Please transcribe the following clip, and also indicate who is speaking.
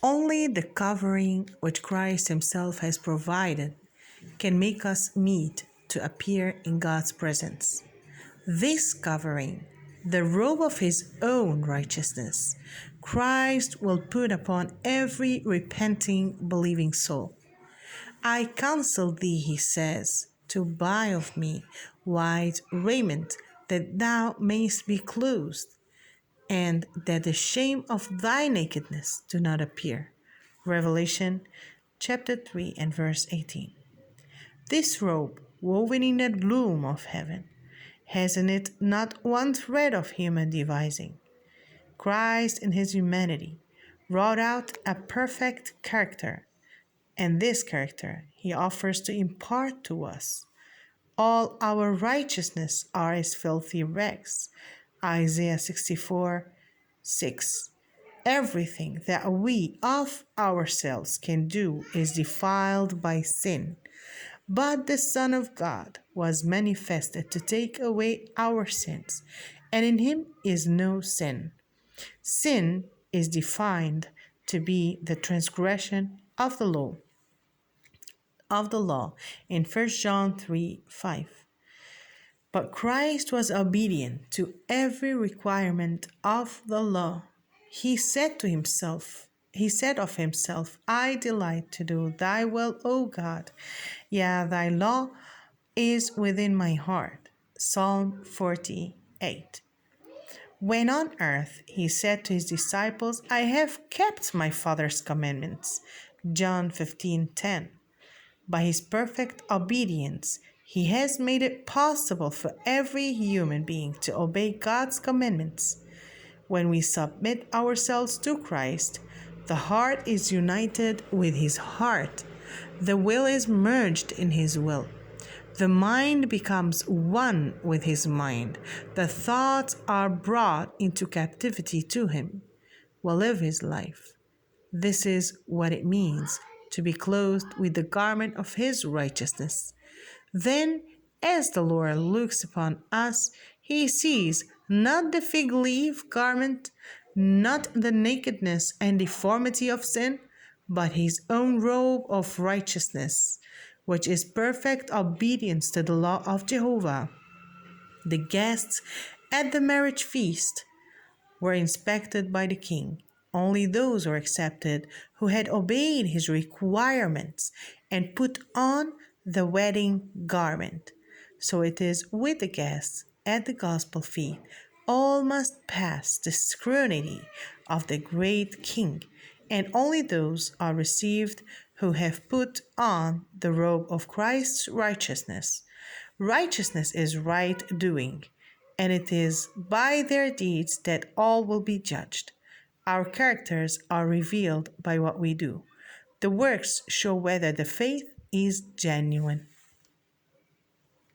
Speaker 1: Only the covering which Christ Himself has provided can make us meet to appear in God's presence. This covering, the robe of His own righteousness, Christ will put upon every repenting, believing soul. I counsel thee, He says, to buy of me white raiment, that thou mayst be clothed, and that the shame of thy nakedness do not appear. Revelation chapter 3 and verse 18. This robe, woven in the gloom of heaven, has in it not one thread of human devising. Christ in His humanity wrought out a perfect character, and this character He offers to impart to us. All our righteousness are as filthy rags. Isaiah 64:6. Everything that we of ourselves can do is defiled by sin. But the Son of God was manifested to take away our sins, and in Him is no sin. Sin is defined to be the transgression of the law in 1 John 3:5. But Christ was obedient to every requirement of the law. He said of himself, I delight to do thy will, O God. Yea, thy law is within my heart. Psalm 48. When on earth, he said to his disciples, I have kept my Father's commandments. John 15:10. By his perfect obedience, he has made it possible for every human being to obey God's commandments. When we submit ourselves to Christ, the heart is united with his heart. The will is merged in his will. The mind becomes one with his mind. The thoughts are brought into captivity to him. Will live his life. This is what it means to be clothed with the garment of his righteousness. Then, as the Lord looks upon us, he sees not the fig leaf garment, not the nakedness and deformity of sin, but his own robe of righteousness, which is perfect obedience to the law of Jehovah. The guests at the marriage feast were inspected by the king. Only those were accepted who had obeyed his requirements and put on the wedding garment. So it is with the guests at the gospel feast. All must pass the scrutiny of the great king, and only those are received who have put on the robe of Christ's righteousness. Righteousness is right doing, and it is by their deeds that all will be judged. Our characters are revealed by what we do. The works show whether the faith is genuine.